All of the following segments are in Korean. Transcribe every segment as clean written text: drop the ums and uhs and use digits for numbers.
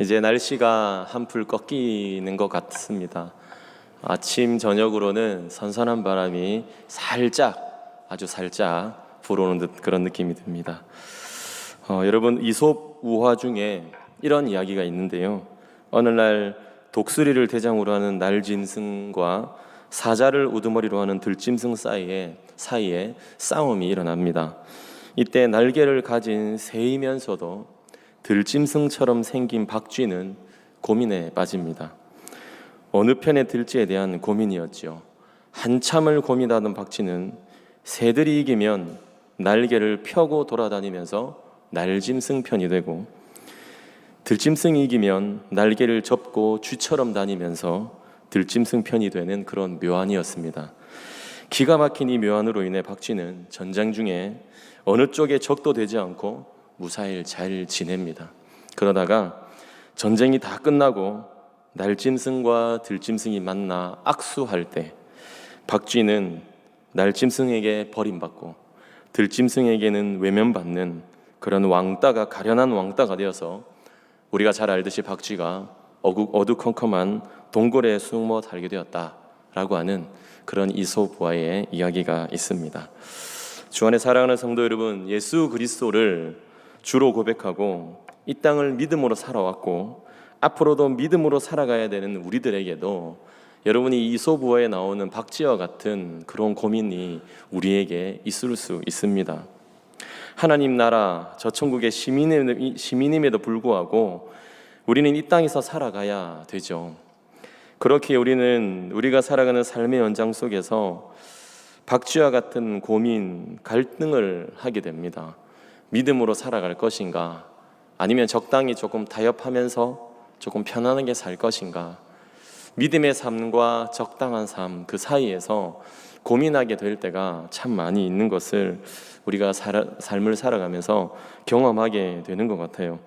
이제 날씨가 한풀 꺾이는 것 같습니다. 아침 저녁으로는 선선한 바람이 아주 살짝 불어오는 듯 그런 느낌이 듭니다. 여러분, 이솝 우화 중에 이런 이야기가 있는데요. 어느 날 독수리를 대장으로 하는 날짐승과 사자를 우두머리로 하는 들짐승 사이에 싸움이 일어납니다. 이때 날개를 가진 새이면서도 들짐승처럼 생긴 박쥐는 고민에 빠집니다. 어느 편에 들지에 대한 고민이었지요. 한참을 고민하던 박쥐는 새들이 이기면 날개를 펴고 돌아다니면서 날짐승 편이 되고, 들짐승이 이기면 날개를 접고 쥐처럼 다니면서 들짐승 편이 되는 그런 묘안이었습니다. 기가 막힌 이 묘안으로 인해 박쥐는 전장 중에 어느 쪽에 적도 되지 않고 무사히 잘 지냅니다. 그러다가 전쟁이 다 끝나고 날짐승과 들짐승이 만나 악수할 때 박쥐는 날짐승에게 버림받고 들짐승에게는 외면받는 그런 가련한 왕따가 되어서 우리가 잘 알듯이 박쥐가 어두컴컴한 동굴에 숨어 살게 되었다라고 하는 그런 이솝우화의 이야기가 있습니다. 주 안에 사랑하는 성도 여러분, 예수 그리스도를 주로 고백하고 이 땅을 믿음으로 살아왔고 앞으로도 믿음으로 살아가야 되는 우리들에게도 여러분이 이솝우화에 나오는 박쥐와 같은 그런 고민이 우리에게 있을 수 있습니다. 하나님 나라 저 천국의 시민임에도 불구하고 우리는 이 땅에서 살아가야 되죠. 그렇게 우리가 살아가는 삶의 연장 속에서 박쥐와 같은 고민, 갈등을 하게 됩니다. 믿음으로 살아갈 것인가, 아니면 적당히 조금 타협하면서 조금 편안하게 살 것인가, 믿음의 삶과 적당한 삶 그 사이에서 고민하게 될 때가 참 많이 있는 것을 우리가 삶을 살아가면서 경험하게 되는 것 같아요.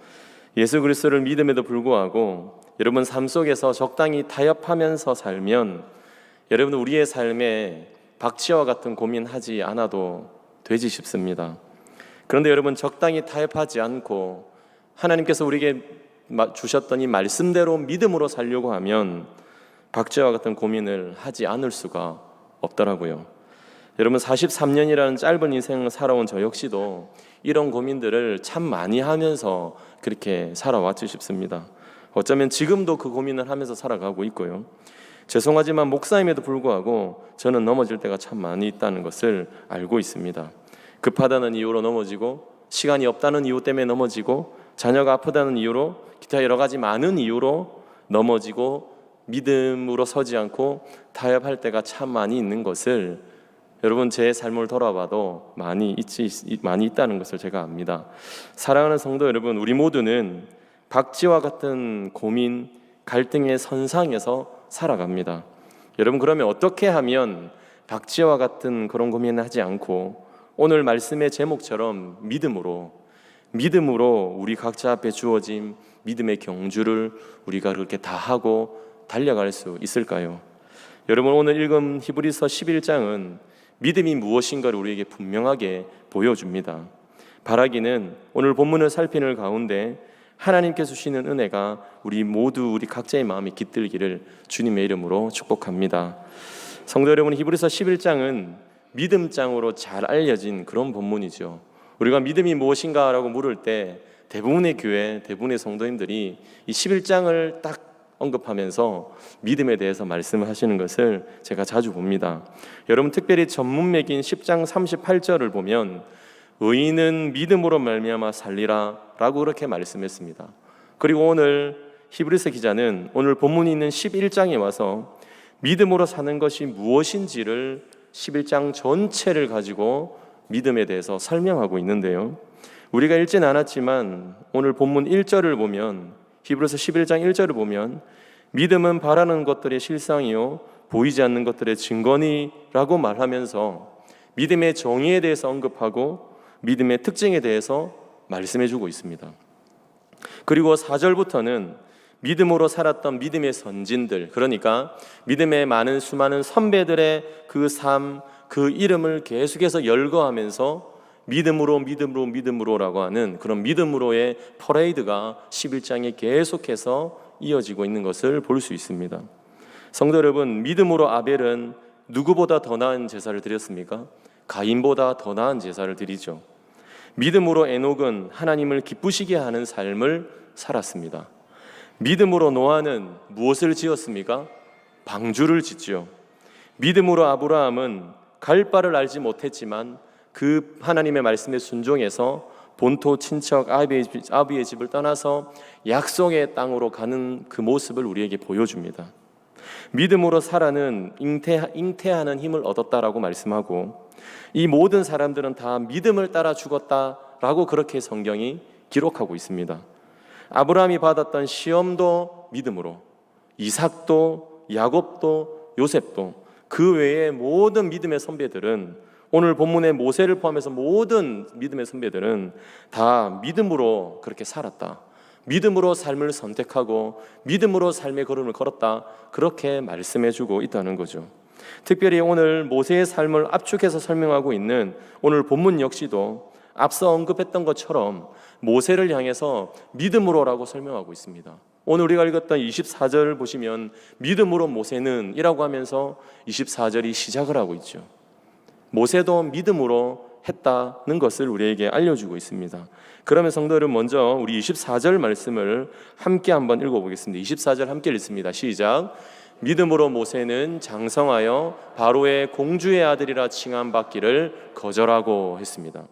예수 그리스도를 믿음에도 불구하고 여러분 삶 속에서 적당히 타협하면서 살면 여러분 우리의 삶에 박쥐와 같은 고민하지 않아도 되지 싶습니다. 그런데 여러분 적당히 타협하지 않고 하나님께서 우리에게 주셨던 이 말씀대로 믿음으로 살려고 하면 박쥐와 같은 고민을 하지 않을 수가 없더라고요. 여러분 43년이라는 짧은 인생을 살아온 저 역시도 이런 고민들을 참 많이 하면서 그렇게 살아왔지 싶습니다. 어쩌면 지금도 그 고민을 하면서 살아가고 있고요. 죄송하지만 목사임에도 불구하고 저는 넘어질 때가 참 많이 있다는 것을 알고 있습니다. 급하다는 이유로 넘어지고, 시간이 없다는 이유 때문에 넘어지고, 자녀가 아프다는 이유로, 기타 여러 가지 많은 이유로 넘어지고 믿음으로 서지 않고 타협할 때가 참 많이 있는 것을 여러분 제 삶을 돌아봐도 많이 있다는 것을 제가 압니다. 사랑하는 성도 여러분, 우리 모두는 박쥐와 같은 고민, 갈등의 선상에서 살아갑니다. 여러분, 그러면 어떻게 하면 박쥐와 같은 그런 고민을 하지 않고 오늘 말씀의 제목처럼 믿음으로 우리 각자 앞에 주어진 믿음의 경주를 우리가 그렇게 다 하고 달려갈 수 있을까요? 여러분, 오늘 읽은 히브리서 11장은 믿음이 무엇인가를 우리에게 분명하게 보여줍니다. 바라기는 오늘 본문을 살피는 가운데 하나님께서 주시는 은혜가 우리 각자의 마음에 깃들기를 주님의 이름으로 축복합니다. 성도 여러분, 히브리서 11장은 믿음장으로 잘 알려진 그런 본문이죠. 우리가 믿음이 무엇인가라고 물을 때 대부분의 교회, 대부분의 성도님들이 이 11장을 딱 언급하면서 믿음에 대해서 말씀을 하시는 것을 제가 자주 봅니다. 여러분, 특별히 전문맥인 10장 38절을 보면 의인은 믿음으로 말미암아 살리라 라고 그렇게 말씀했습니다. 그리고 오늘 히브리서 기자는 오늘 본문이 있는 11장에 와서 믿음으로 사는 것이 무엇인지를 11장 전체를 가지고 믿음에 대해서 설명하고 있는데요, 우리가 읽진 않았지만 오늘 본문 1절을 보면, 히브리서 11장 1절을 보면 믿음은 바라는 것들의 실상이요 보이지 않는 것들의 증거니라고 말하면서 믿음의 정의에 대해서 언급하고 믿음의 특징에 대해서 말씀해주고 있습니다. 그리고 4절부터는 믿음으로 살았던 믿음의 선진들, 그러니까 믿음의 수많은 선배들의 그 삶, 그 이름을 계속해서 열거하면서 믿음으로라고 하는 그런 믿음으로의 퍼레이드가 11장에 계속해서 이어지고 있는 것을 볼 수 있습니다. 성도 여러분, 믿음으로 아벨은 누구보다 더 나은 제사를 드렸습니까? 가인보다 더 나은 제사를 드리죠. 믿음으로 에녹은 하나님을 기쁘시게 하는 삶을 살았습니다. 믿음으로 노아는 무엇을 지었습니까? 방주를 짓죠. 믿음으로 아브라함은 갈 바를 알지 못했지만 그 하나님의 말씀에 순종해서 본토 친척 아비의 집을 떠나서 약속의 땅으로 가는 그 모습을 우리에게 보여줍니다. 믿음으로 사라는 잉태하는 힘을 얻었다라고 말씀하고, 이 모든 사람들은 다 믿음을 따라 죽었다라고 그렇게 성경이 기록하고 있습니다. 아브라함이 받았던 시험도 믿음으로, 이삭도, 야곱도, 요셉도, 그 외의 모든 믿음의 선배들은, 오늘 본문의 모세를 포함해서 모든 믿음의 선배들은 다 믿음으로 그렇게 살았다, 믿음으로 삶을 선택하고 믿음으로 삶의 걸음을 걸었다, 그렇게 말씀해주고 있다는 거죠. 특별히 오늘 모세의 삶을 압축해서 설명하고 있는 오늘 본문 역시도 앞서 언급했던 것처럼 모세를 향해서 믿음으로라고 설명하고 있습니다. 오늘 우리가 읽었던 24절 보시면 믿음으로 모세는 이라고 하면서 24절이 시작을 하고 있죠. 모세도 믿음으로 했다는 것을 우리에게 알려주고 있습니다. 그러면 성도 여러분, 먼저 우리 24절 말씀을 함께 한번 읽어보겠습니다. 24절 함께 읽습니다. 시작. 믿음으로 모세는 장성하여 바로의 공주의 아들이라 칭함받기를 거절하고 했습니다.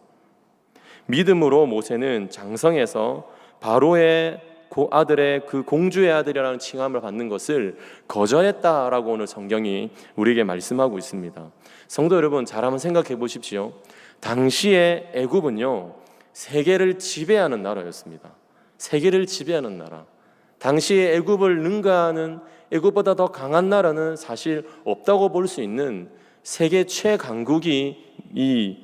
믿음으로 모세는 장성해서 바로의 아들의 그 공주의 아들이라는 칭함을 받는 것을 거절했다라고 오늘 성경이 우리에게 말씀하고 있습니다. 성도 여러분, 잘 한번 생각해 보십시오. 당시에 애굽은요, 세계를 지배하는 나라였습니다. 세계를 지배하는 나라. 당시에 애굽을 능가하는, 애굽보다 더 강한 나라는 사실 없다고 볼 수 있는 세계 최강국이 이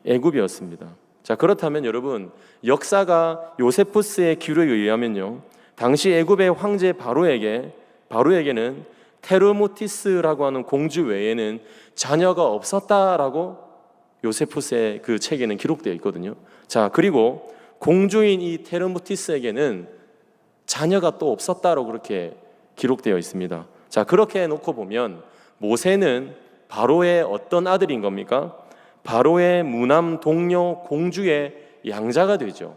애굽이었습니다. 자, 그렇다면 여러분, 역사가 요세푸스의 기록에 의하면요, 당시 애굽의 황제 바로에게는 테르모티스라고 하는 공주 외에는 자녀가 없었다라고 요세푸스의 그 책에는 기록되어 있거든요. 자, 그리고 공주인 이 테르모티스에게는 자녀가 또 없었다라고 그렇게 기록되어 있습니다. 자, 그렇게 놓고 보면 모세는 바로의 어떤 아들인 겁니까? 바로의 무남 동료 공주의 양자가 되죠.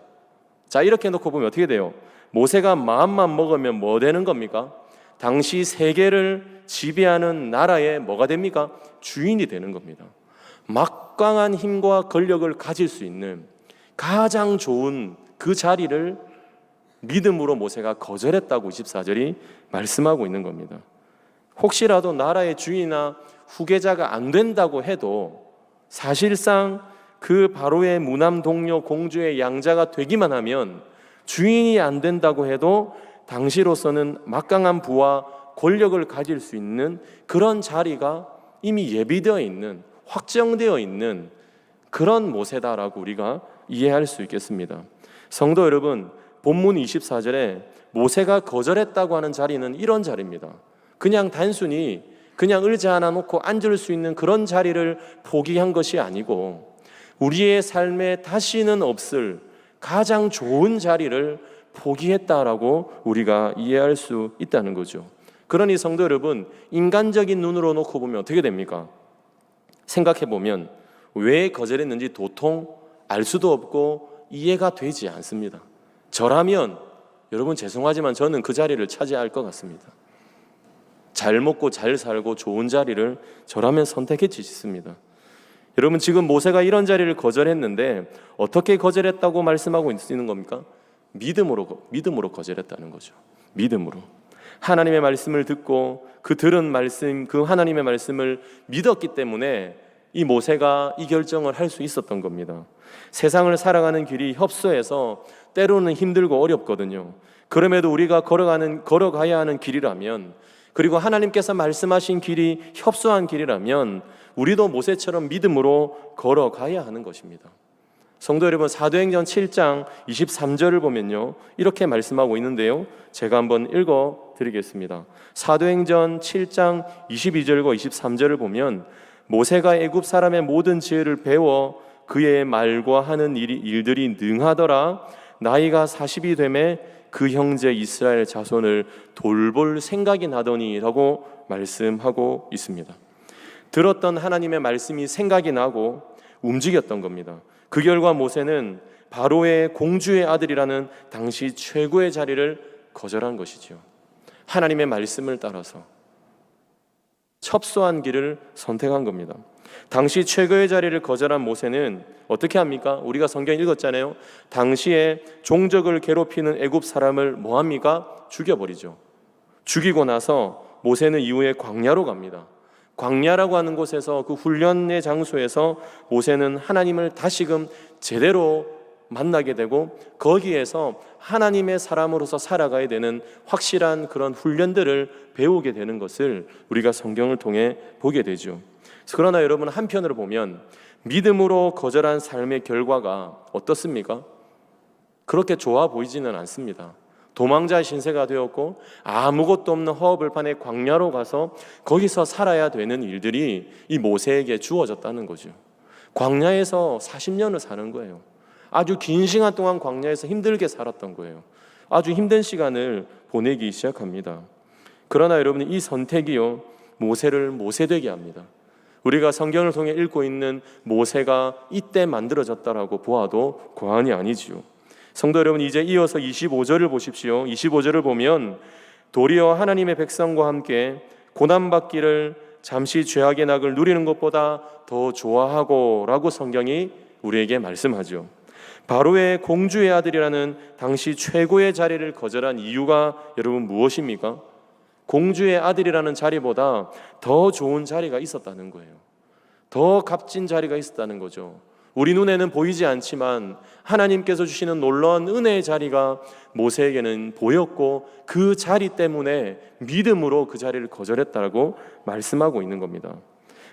자, 이렇게 놓고 보면 어떻게 돼요? 모세가 마음만 먹으면 뭐 되는 겁니까? 당시 세계를 지배하는 나라의 뭐가 됩니까? 주인이 되는 겁니다. 막강한 힘과 권력을 가질 수 있는 가장 좋은 그 자리를 믿음으로 모세가 거절했다고 24절이 말씀하고 있는 겁니다. 혹시라도 나라의 주인이나 후계자가 안 된다고 해도 사실상 그 바로의 무남 동료 공주의 양자가 되기만 하면, 주인이 안 된다고 해도 당시로서는 막강한 부와 권력을 가질 수 있는 그런 자리가 이미 예비되어 있는, 확정되어 있는 그런 모세다라고 우리가 이해할 수 있겠습니다. 성도 여러분, 본문 24절에 모세가 거절했다고 하는 자리는 이런 자리입니다. 그냥 단순히 그냥 의자 하나 놓고 앉을 수 있는 그런 자리를 포기한 것이 아니고, 우리의 삶에 다시는 없을 가장 좋은 자리를 포기했다라고 우리가 이해할 수 있다는 거죠. 그러니 성도 여러분, 인간적인 눈으로 놓고 보면 어떻게 됩니까? 생각해 보면 왜 거절했는지 도통 알 수도 없고 이해가 되지 않습니다. 저라면, 여러분 죄송하지만 저는 그 자리를 차지할 것 같습니다. 잘 먹고 잘 살고 좋은 자리를 저라면 선택했지 싶습니다. 여러분, 지금 모세가 이런 자리를 거절했는데 어떻게 거절했다고 말씀하고 있는 겁니까? 믿음으로 거절했다는 거죠. 믿음으로 하나님의 말씀을 듣고 그 들은 말씀, 그 하나님의 말씀을 믿었기 때문에 이 모세가 이 결정을 할 수 있었던 겁니다. 세상을 살아가는 길이 협소해서 때로는 힘들고 어렵거든요. 그럼에도 우리가 걸어가야 하는 길이라면, 그리고 하나님께서 말씀하신 길이 협소한 길이라면 우리도 모세처럼 믿음으로 걸어가야 하는 것입니다. 성도 여러분, 사도행전 7장 23절을 보면요, 이렇게 말씀하고 있는데요, 제가 한번 읽어드리겠습니다. 사도행전 7장 22절과 23절을 보면 모세가 애굽 사람의 모든 지혜를 배워 그의 말과 하는 일들이 능하더라. 나이가 40이 되매 그 형제 이스라엘 자손을 돌볼 생각이 나더니 라고 말씀하고 있습니다. 들었던 하나님의 말씀이 생각이 나고 움직였던 겁니다. 그 결과 모세는 바로의 공주의 아들이라는 당시 최고의 자리를 거절한 것이죠. 하나님의 말씀을 따라서 첩소한 길을 선택한 겁니다. 당시 최고의 자리를 거절한 모세는 어떻게 합니까? 우리가 성경 읽었잖아요. 당시에 종족을 괴롭히는 애굽 사람을 뭐 합니까? 죽여버리죠. 죽이고 나서 모세는 이후에 광야로 갑니다. 광야라고 하는 곳에서 그 훈련의 장소에서 모세는 하나님을 다시금 제대로 만나게 되고 거기에서 하나님의 사람으로서 살아가야 되는 확실한 그런 훈련들을 배우게 되는 것을 우리가 성경을 통해 보게 되죠. 그러나 여러분, 한편으로 보면 믿음으로 거절한 삶의 결과가 어떻습니까? 그렇게 좋아 보이지는 않습니다. 도망자 신세가 되었고 아무것도 없는 허허벌판의 광야로 가서 거기서 살아야 되는 일들이 이 모세에게 주어졌다는 거죠. 광야에서 40년을 사는 거예요. 아주 긴 시간 동안 광야에서 힘들게 살았던 거예요. 아주 힘든 시간을 보내기 시작합니다. 그러나 여러분, 이 선택이요, 모세를 모세되게 합니다. 우리가 성경을 통해 읽고 있는 모세가 이때 만들어졌다라고 보아도 과언이 아니지요. 성도 여러분, 이제 이어서 25절을 보십시오. 25절을 보면 도리어 하나님의 백성과 함께 고난받기를 잠시 죄악의 낙을 누리는 것보다 더 좋아하고 라고 성경이 우리에게 말씀하죠. 바로의 공주의 아들이라는 당시 최고의 자리를 거절한 이유가 여러분 무엇입니까? 공주의 아들이라는 자리보다 더 좋은 자리가 있었다는 거예요. 더 값진 자리가 있었다는 거죠. 우리 눈에는 보이지 않지만 하나님께서 주시는 놀라운 은혜의 자리가 모세에게는 보였고 그 자리 때문에 믿음으로 그 자리를 거절했다고 말씀하고 있는 겁니다.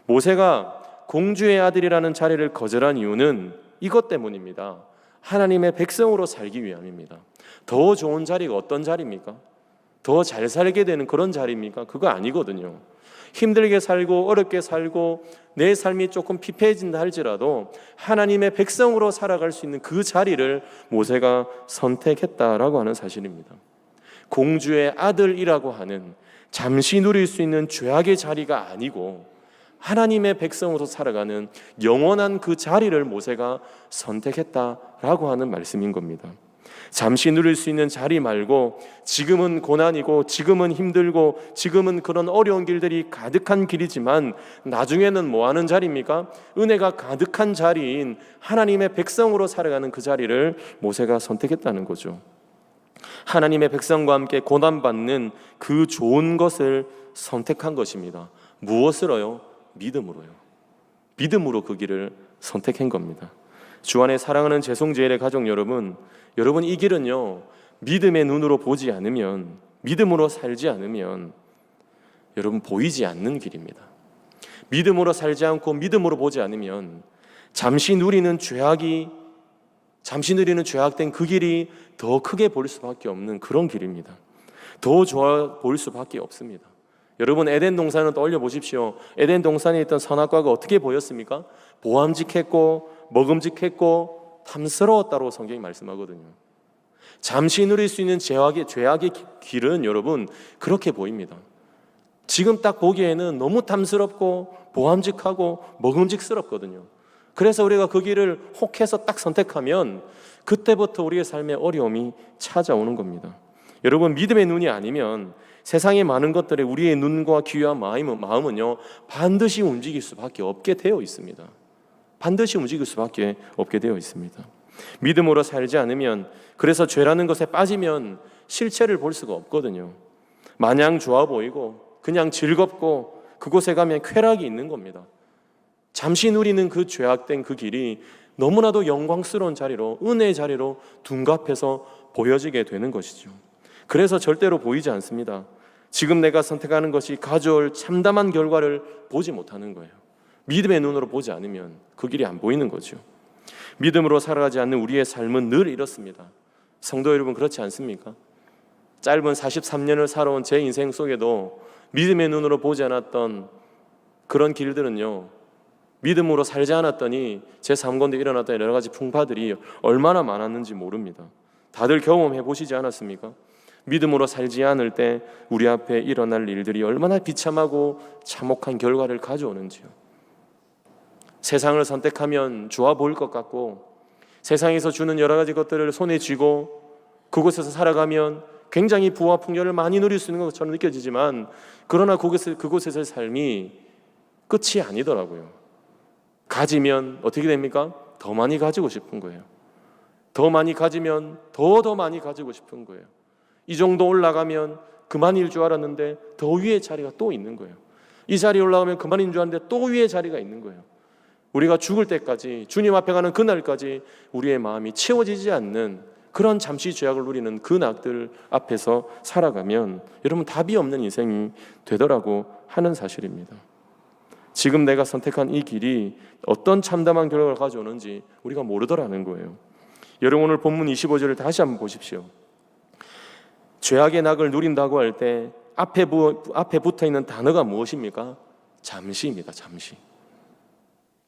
모세가 공주의 아들이라는 자리를 거절한 이유는 이것 때문입니다. 하나님의 백성으로 살기 위함입니다. 더 좋은 자리가 어떤 자리입니까? 더 잘 살게 되는 그런 자리입니까? 그거 아니거든요. 힘들게 살고 어렵게 살고 내 삶이 조금 피폐해진다 할지라도 하나님의 백성으로 살아갈 수 있는 그 자리를 모세가 선택했다라고 하는 사실입니다. 공주의 아들이라고 하는 잠시 누릴 수 있는 죄악의 자리가 아니고 하나님의 백성으로 살아가는 영원한 그 자리를 모세가 선택했다라고 하는 말씀인 겁니다. 잠시 누릴 수 있는 자리 말고 지금은 고난이고 지금은 힘들고 지금은 그런 어려운 길들이 가득한 길이지만 나중에는 뭐 하는 자리입니까? 은혜가 가득한 자리인 하나님의 백성으로 살아가는 그 자리를 모세가 선택했다는 거죠. 하나님의 백성과 함께 고난받는 그 좋은 것을 선택한 것입니다. 무엇으로요? 믿음으로요. 믿음으로 그 길을 선택한 겁니다. 주 안에 사랑하는 재송제일의 가족 여러분, 이 길은요, 믿음의 눈으로 보지 않으면, 믿음으로 살지 않으면 여러분 보이지 않는 길입니다. 믿음으로 살지 않고 믿음으로 보지 않으면 잠시 누리는 죄악된 그 길이 더 크게 보일 수밖에 없는 그런 길입니다. 더 좋아 보일 수밖에 없습니다. 여러분, 에덴 동산을 떠올려 보십시오. 에덴 동산에 있던 선악과가 어떻게 보였습니까? 보암직했고 먹음직했고 탐스러웠다고 성경이 말씀하거든요. 잠시 누릴 수 있는 죄악의 길은 여러분 그렇게 보입니다. 지금 딱 보기에는 너무 탐스럽고 보암직하고 먹음직스럽거든요. 그래서 우리가 그 길을 혹해서 딱 선택하면 그때부터 우리의 삶에 어려움이 찾아오는 겁니다. 여러분, 믿음의 눈이 아니면 세상의 많은 것들에 우리의 눈과 귀와 마음은요 반드시 움직일 수밖에 없게 되어 있습니다. 반드시 움직일 수밖에 없게 되어 있습니다. 믿음으로 살지 않으면, 그래서 죄라는 것에 빠지면 실체를 볼 수가 없거든요. 마냥 좋아 보이고 그냥 즐겁고 그곳에 가면 쾌락이 있는 겁니다. 잠시 누리는 그 죄악된 그 길이 너무나도 영광스러운 자리로, 은혜의 자리로 둔갑해서 보여지게 되는 것이죠. 그래서 절대로 보이지 않습니다. 지금 내가 선택하는 것이 가져올 참담한 결과를 보지 못하는 거예요. 믿음의 눈으로 보지 않으면 그 길이 안 보이는 거죠. 믿음으로 살아가지 않는 우리의 삶은 늘 이렇습니다. 성도 여러분, 그렇지 않습니까? 짧은 43년을 살아온 제 인생 속에도 믿음의 눈으로 보지 않았던 그런 길들은요 믿음으로 살지 않았더니 제3권도 일어났던 여러 가지 풍파들이 얼마나 많았는지 모릅니다. 다들 경험해 보시지 않았습니까? 믿음으로 살지 않을 때 우리 앞에 일어날 일들이 얼마나 비참하고 참혹한 결과를 가져오는지요. 세상을 선택하면 좋아 보일 것 같고, 세상에서 주는 여러 가지 것들을 손에 쥐고 그곳에서 살아가면 굉장히 부와 풍요를 많이 누릴 수 있는 것처럼 느껴지지만, 그러나 그곳에서의 삶이 끝이 아니더라고요. 가지면 어떻게 됩니까? 더 많이 가지고 싶은 거예요. 더 많이 가지면 더 많이 가지고 싶은 거예요. 이 정도 올라가면 그만일 줄 알았는데 더 위에 자리가 또 있는 거예요. 이 자리에 올라가면 그만인 줄 알았는데 또 위에 자리가 있는 거예요. 우리가 죽을 때까지, 주님 앞에 가는 그날까지 우리의 마음이 채워지지 않는 그런 잠시 죄악을 누리는 그 낙들 앞에서 살아가면 여러분 답이 없는 인생이 되더라고 하는 사실입니다. 지금 내가 선택한 이 길이 어떤 참담한 결과를 가져오는지 우리가 모르더라는 거예요. 여러분, 오늘 본문 25절을 다시 한번 보십시오. 죄악의 낙을 누린다고 할 때 앞에 붙어있는 단어가 무엇입니까? 잠시입니다. 잠시.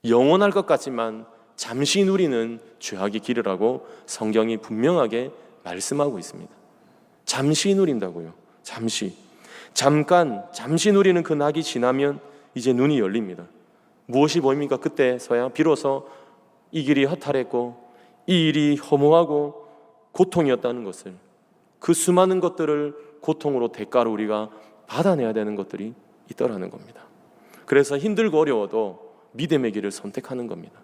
영원할 것 같지만 잠시 누리는 죄악의 길이라고 성경이 분명하게 말씀하고 있습니다. 잠시 누린다고요. 잠시. 잠시 누리는 그 낙이 지나면 이제 눈이 열립니다. 무엇이 보입니까? 그때서야 비로소 이 길이 허탈했고 이 일이 허무하고 고통이었다는 것을, 그 수많은 것들을 고통으로 대가로 우리가 받아내야 되는 것들이 있더라는 겁니다. 그래서 힘들고 어려워도 믿음의 길을 선택하는 겁니다.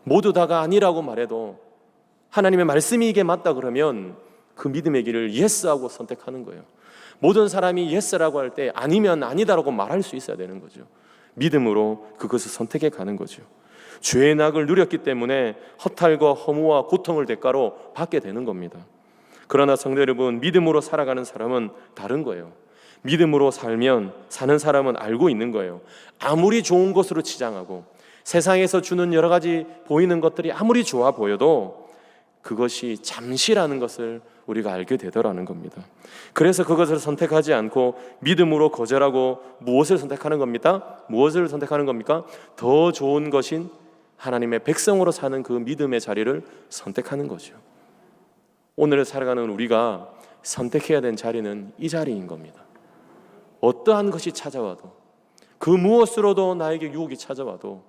모두 다가 아니라고 말해도 하나님의 말씀이 이게 맞다 그러면 그 믿음의 길을 예스하고 선택하는 거예요. 모든 사람이 예스라고 할 때 아니면 아니다라고 말할 수 있어야 되는 거죠. 믿음으로 그것을 선택해 가는 거죠. 죄의 낙을 누렸기 때문에 허탈과 허무와 고통을 대가로 받게 되는 겁니다. 그러나 성도 여러분, 믿음으로 살아가는 사람은 다른 거예요. 믿음으로 살면 사는 사람은 알고 있는 거예요. 아무리 좋은 것으로 치장하고 세상에서 주는 여러 가지 보이는 것들이 아무리 좋아 보여도 그것이 잠시라는 것을 우리가 알게 되더라는 겁니다. 그래서 그것을 선택하지 않고 믿음으로 거절하고 무엇을 선택하는 겁니까? 무엇을 선택하는 겁니까? 더 좋은 것인 하나님의 백성으로 사는 그 믿음의 자리를 선택하는 거죠. 오늘 살아가는 우리가 선택해야 된 자리는 이 자리인 겁니다. 어떠한 것이 찾아와도, 그 무엇으로도 나에게 유혹이 찾아와도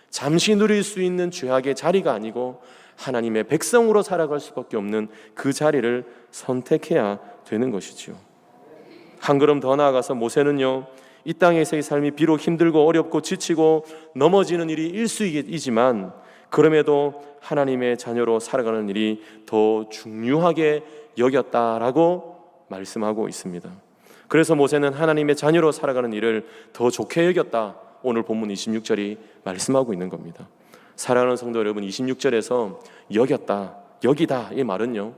잠시 누릴 수 있는 죄악의 자리가 아니고 하나님의 백성으로 살아갈 수밖에 없는 그 자리를 선택해야 되는 것이죠. 한 걸음 더 나아가서 모세는요, 이 땅에서의 삶이 비록 힘들고 어렵고 지치고 넘어지는 일이 일수이지만 그럼에도 하나님의 자녀로 살아가는 일이 더 중요하게 여겼다라고 말씀하고 있습니다. 그래서 모세는 하나님의 자녀로 살아가는 일을 더 좋게 여겼다, 오늘 본문 26절이 말씀하고 있는 겁니다. 사랑하는 성도 여러분, 26절에서 여겼다, 여기다 이 말은요,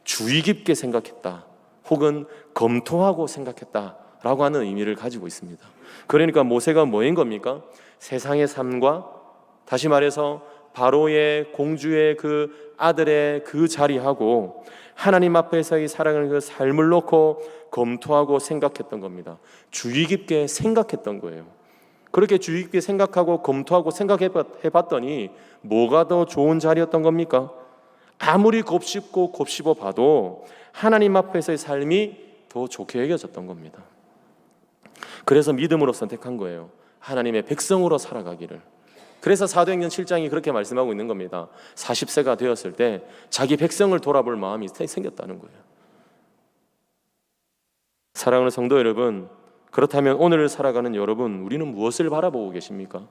주의 깊게 생각했다 혹은 검토하고 생각했다라고 하는 의미를 가지고 있습니다. 그러니까 모세가 뭐인 겁니까? 세상의 삶과, 다시 말해서 바로의 공주의 그 아들의 그 자리하고 하나님 앞에서의 살아가는 그 삶을 놓고 검토하고 생각했던 겁니다. 주의 깊게 생각했던 거예요. 그렇게 주의 깊게 생각하고 검토하고 생각해봤더니 뭐가 더 좋은 자리였던 겁니까? 아무리 곱씹고 곱씹어 봐도 하나님 앞에서의 삶이 더 좋게 여겨졌던 겁니다. 그래서 믿음으로 선택한 거예요. 하나님의 백성으로 살아가기를. 그래서 사도행전 7장이 그렇게 말씀하고 있는 겁니다. 40세가 되었을 때 자기 백성을 돌아볼 마음이 생겼다는 거예요. 사랑하는 성도 여러분, 그렇다면 오늘을 살아가는 여러분, 우리는 무엇을 바라보고 계십니까?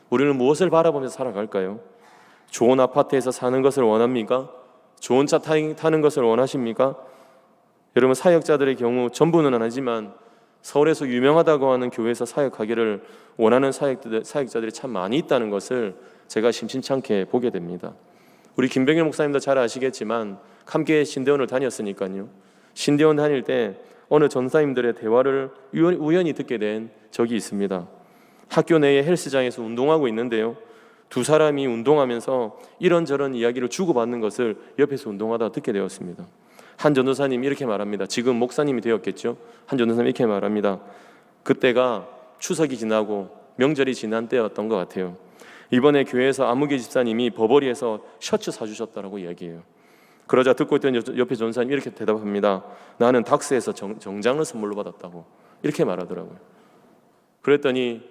우리는 무엇을 바라보면서 살아갈까요? 좋은 아파트에서 사는 것을 원합니까? 좋은 차 타는 것을 원하십니까? 여러분, 사역자들의 경우 전부는 아니지만 서울에서 유명하다고 하는 교회에서 사역하기를 원하는 사역자들이 참 많이 있다는 것을 제가 심심찮게 보게 됩니다. 우리 김병일 목사님도 잘 아시겠지만 함께 신대원을 다녔으니까요. 신대원 다닐 때 어느 전사님들의 대화를 우연히 듣게 된 적이 있습니다. 학교 내에 헬스장에서 운동하고 있는데요, 두 사람이 운동하면서 이런저런 이야기를 주고받는 것을 옆에서 운동하다 듣게 되었습니다. 한 전도사님이 이렇게 말합니다. 지금 목사님이 되었겠죠. 한 전도사님이 이렇게 말합니다. 그때가 추석이 지나고 명절이 지난 때였던 것 같아요. 이번에 교회에서 아무개 집사님이 버버리에서 셔츠 사주셨다라고 이야기해요. 그러자 듣고 있던 옆에 전사님이 이렇게 대답합니다. 나는 닥스에서 정장을 선물로 받았다고 이렇게 말하더라고요. 그랬더니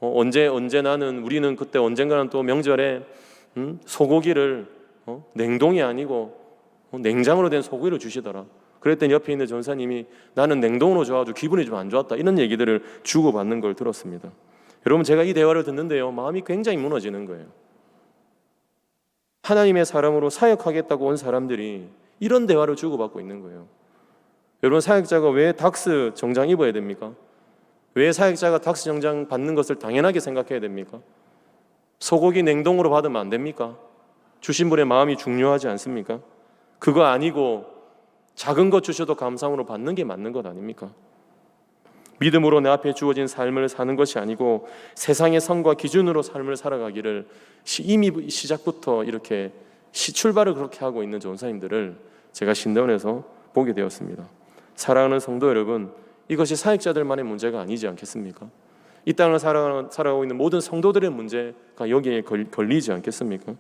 언제 나는 우리는 그때 언젠가는 또 명절에 소고기를 냉동이 아니고 냉장으로 된 소고기를 주시더라. 그랬더니 옆에 있는 전사님이 나는 냉동으로 줘가지고 기분이 좀 안 좋았다 이런 얘기들을 주고받는 걸 들었습니다. 여러분 제가 이 대화를 듣는데요 마음이 굉장히 무너지는 거예요. 하나님의 사람으로 사역하겠다고 온 사람들이 이런 대화를 주고받고 있는 거예요. 여러분 사역자가 왜 닥스 정장 입어야 됩니까? 왜 사역자가 닥스 정장 받는 것을 당연하게 생각해야 됩니까? 소고기 냉동으로 받으면 안 됩니까? 주신 분의 마음이 중요하지 않습니까? 그거 아니고 작은 것 주셔도 감사함으로 받는 게 맞는 것 아닙니까? 믿음으로 내 앞에 주어진 삶을 사는 것이 아니고 세상의 선과 기준으로 삶을 살아가기를 이미 시작부터 이렇게 출발을 그렇게 하고 있는 전사님들을 제가 신대원에서 보게 되었습니다. 사랑하는 성도 여러분, 이것이 사역자들만의 문제가 아니지 않겠습니까? 이 땅을 살아가고 있는 모든 성도들의 문제가 여기에 걸리지 않겠습니까?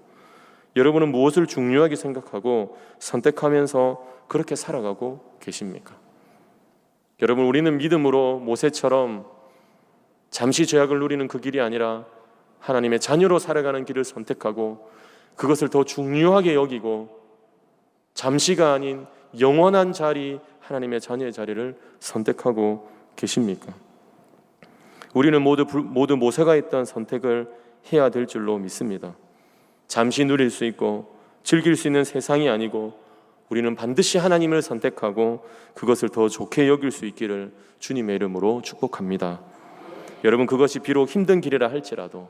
여러분은 무엇을 중요하게 생각하고 선택하면서 그렇게 살아가고 계십니까? 여러분 우리는 믿음으로 모세처럼 잠시 죄악을 누리는 그 길이 아니라 하나님의 자녀로 살아가는 길을 선택하고 그것을 더 중요하게 여기고 잠시가 아닌 영원한 자리, 하나님의 자녀의 자리를 선택하고 계십니까? 우리는 모두 모세가 했던 선택을 해야 될 줄로 믿습니다. 잠시 누릴 수 있고 즐길 수 있는 세상이 아니고 우리는 반드시 하나님을 선택하고 그것을 더 좋게 여길 수 있기를 주님의 이름으로 축복합니다. 여러분 그것이 비록 힘든 길이라 할지라도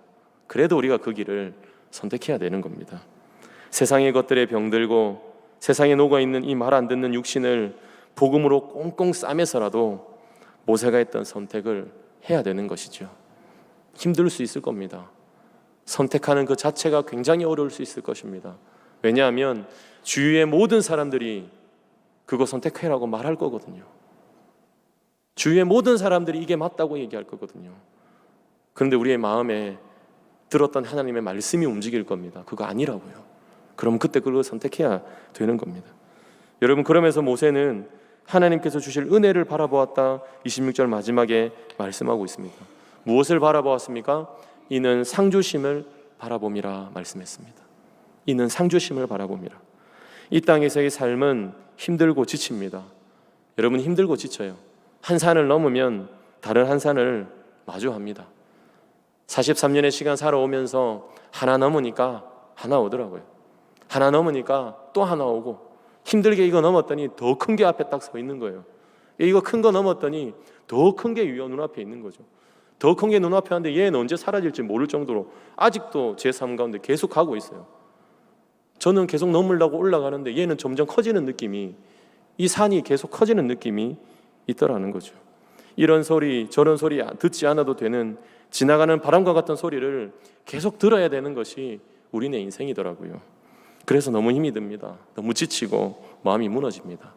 그래도 우리가 그 길을 선택해야 되는 겁니다. 세상의 것들에 병들고 세상에 녹아있는 이 말 안 듣는 육신을 복음으로 꽁꽁 싸매서라도 모세가 했던 선택을 해야 되는 것이죠. 힘들 수 있을 겁니다. 선택하는 그 자체가 굉장히 어려울 수 있을 것입니다. 왜냐하면 주위의 모든 사람들이 그거 선택해라고 말할 거거든요. 주위의 모든 사람들이 이게 맞다고 얘기할 거거든요. 그런데 우리의 마음에 들었던 하나님의 말씀이 움직일 겁니다. 그거 아니라고요. 그럼 그때 그걸 선택해야 되는 겁니다. 여러분 그러면서 모세는 하나님께서 주실 은혜를 바라보았다 26절 마지막에 말씀하고 있습니다. 무엇을 바라보았습니까? 이는 상주심을 바라봄이라 말씀했습니다. 이는 상주심을 바라봄이라. 이 땅에서의 삶은 힘들고 지칩니다. 여러분 힘들고 지쳐요. 한 산을 넘으면 다른 한 산을 마주합니다. 43년의 시간 살아오면서 하나 넘으니까 하나 오더라고요. 하나 넘으니까 또 하나 오고 힘들게 이거 넘었더니 더 큰 게 앞에 딱 서 있는 거예요. 이거 큰 거 넘었더니 더 큰 게 눈앞에 있는 거죠. 더 큰 게 눈앞에 왔는데 얘는 언제 사라질지 모를 정도로 아직도 제 삶 가운데 계속 가고 있어요. 저는 계속 넘으려고 올라가는데 얘는 점점 커지는 느낌이, 이 산이 계속 커지는 느낌이 있더라는 거죠. 이런 소리 저런 소리 듣지 않아도 되는 지나가는 바람과 같은 소리를 계속 들어야 되는 것이 우리네 인생이더라고요. 그래서 너무 힘이 듭니다. 너무 지치고 마음이 무너집니다.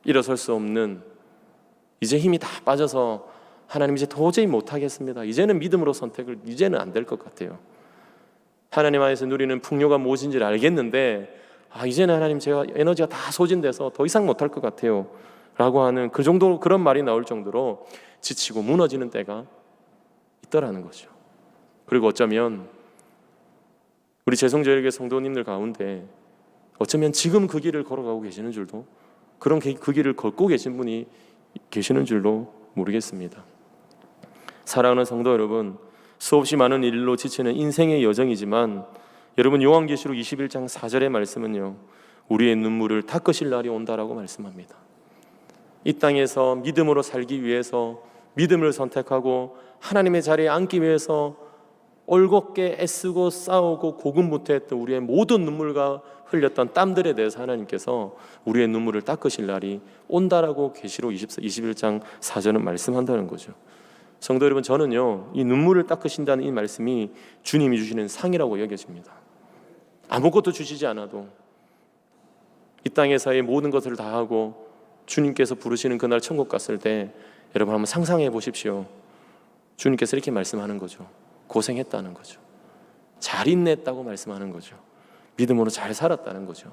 일어설 수 없는, 이제 힘이 다 빠져서 하나님 이제 도저히 못하겠습니다. 이제는 믿음으로 선택을 이제는 안 될 것 같아요. 하나님 안에서 누리는 풍요가 무엇인지를 알겠는데 이제는 하나님 제가 에너지가 다 소진돼서 더 이상 못할 것 같아요 라고 하는 그 정도, 그런 말이 나올 정도로 지치고 무너지는 때가 있더라는 거죠. 그리고 어쩌면 우리 재성저에게 성도님들 가운데 어쩌면 지금 그 길을 걸어가고 계시는 줄도, 그런 그 길을 걷고 계신 분이 계시는 줄도 모르겠습니다. 사랑하는 성도 여러분, 수없이 많은 일로 지치는 인생의 여정이지만 여러분 요한계시록 21장 4절의 말씀은요, 우리의 눈물을 닦으실 날이 온다라고 말씀합니다. 이 땅에서 믿음으로 살기 위해서, 믿음을 선택하고 하나님의 자리에 앉기 위해서 올곧게 애쓰고 싸우고 고군분투했던 우리의 모든 눈물과 흘렸던 땀들에 대해서 하나님께서 우리의 눈물을 닦으실 날이 온다라고 계시록 21장 4절은 말씀한다는 거죠. 성도 여러분, 저는요 이 눈물을 닦으신다는 이 말씀이 주님이 주시는 상이라고 여겨집니다. 아무것도 주시지 않아도 이 땅에서의 모든 것을 다 하고 주님께서 부르시는 그날 천국 갔을 때 여러분 한번 상상해 보십시오. 주님께서 이렇게 말씀하는 거죠. 고생했다는 거죠. 잘 인내했다고 말씀하는 거죠. 믿음으로 잘 살았다는 거죠.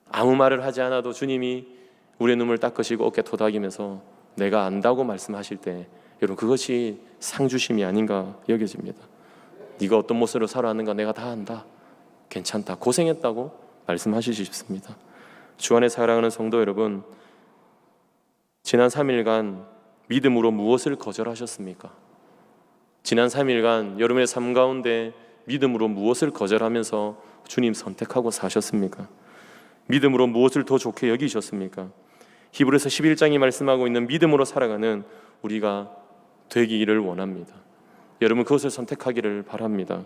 아무 말을 하지 않아도 주님이 우리의 눈물 닦으시고 어깨 토닥이면서 내가 안다고 말씀하실 때, 여러분, 그것이 상주심이 아닌가 여겨집니다. 네가 어떤 모습으로 살아왔는가 내가 다 안다, 괜찮다, 고생했다고 말씀하시고 싶습니다. 주 안에 사랑하는 성도 여러분, 지난 3일간 믿음으로 무엇을 거절하셨습니까? 지난 3일간 여러분의 삶 가운데 믿음으로 무엇을 거절하면서 주님 선택하고 사셨습니까? 믿음으로 무엇을 더 좋게 여기셨습니까? 히브리서 11장이 말씀하고 있는 믿음으로 살아가는 우리가 되기를 원합니다. 여러분, 그것을 선택하기를 바랍니다.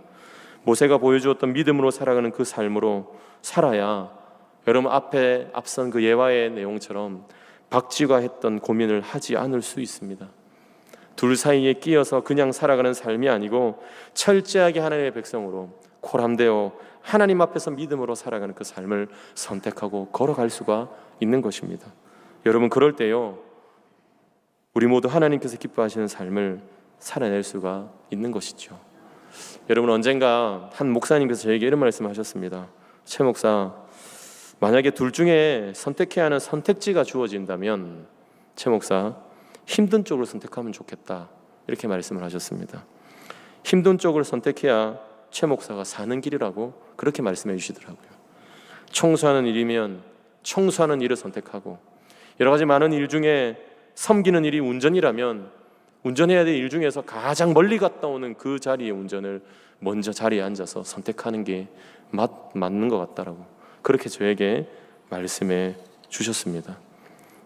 모세가 보여주었던 믿음으로 살아가는 그 삶으로 살아야 여러분 앞에 앞선 그 예화의 내용처럼 박쥐가 했던 고민을 하지 않을 수 있습니다. 둘 사이에 끼어서 그냥 살아가는 삶이 아니고 철저하게 하나님의 백성으로 코람되어 하나님 앞에서 믿음으로 살아가는 그 삶을 선택하고 걸어갈 수가 있는 것입니다. 여러분, 그럴 때요, 우리 모두 하나님께서 기뻐하시는 삶을 살아낼 수가 있는 것이죠. 여러분, 언젠가 한 목사님께서 저에게 이런 말씀하셨습니다. 최 목사, 만약에 둘 중에 선택해야 하는 선택지가 주어진다면 최 목사, 힘든 쪽을 선택하면 좋겠다, 이렇게 말씀을 하셨습니다. 힘든 쪽을 선택해야 최 목사가 사는 길이라고 그렇게 말씀해 주시더라고요. 청소하는 일이면 청소하는 일을 선택하고, 여러 가지 많은 일 중에 섬기는 일이 운전이라면 운전해야 될 일 중에서 가장 멀리 갔다 오는 그 자리의 운전을 먼저 자리에 앉아서 선택하는 게 맞는 것 같다라고 그렇게 저에게 말씀해 주셨습니다.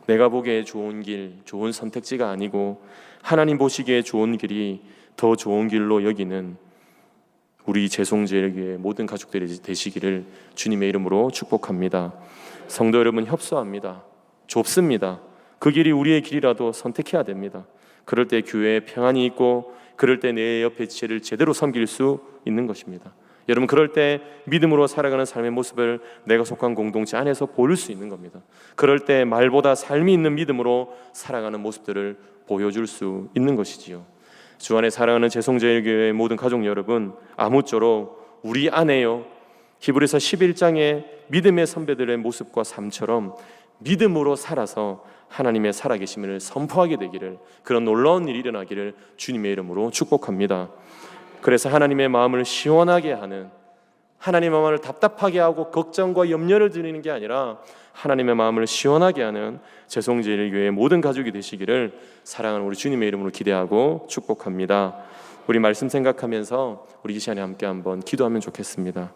내가 보기에 좋은 길, 좋은 선택지가 아니고 하나님 보시기에 좋은 길이 더 좋은 길로 여기는 우리 재송제일교회 모든 가족들이 되시기를 주님의 이름으로 축복합니다. 성도 여러분, 협소합니다. 좁습니다. 그 길이 우리의 길이라도 선택해야 됩니다. 그럴 때 교회에 평안이 있고, 그럴 때 내 옆에 지체를 제대로 섬길 수 있는 것입니다. 여러분, 그럴 때 믿음으로 살아가는 삶의 모습을 내가 속한 공동체 안에서 보일 수 있는 겁니다. 그럴 때 말보다 삶이 있는 믿음으로 살아가는 모습들을 보여줄 수 있는 것이지요. 주 안에 사랑하는 재송제일교회의 모든 가족 여러분, 아무쪼록 우리 안에요, 히브리서 11장의 믿음의 선배들의 모습과 삶처럼 믿음으로 살아서 하나님의 살아계심을 선포하게 되기를, 그런 놀라운 일이 일어나기를 주님의 이름으로 축복합니다. 그래서 하나님의 마음을 시원하게 하는, 하나님의 마음을 답답하게 하고 걱정과 염려를 드리는 게 아니라 하나님의 마음을 시원하게 하는 재송제일교회의 모든 가족이 되시기를 사랑하는 우리 주님의 이름으로 기대하고 축복합니다. 우리 말씀 생각하면서 우리 이 시간에 함께 한번 기도하면 좋겠습니다.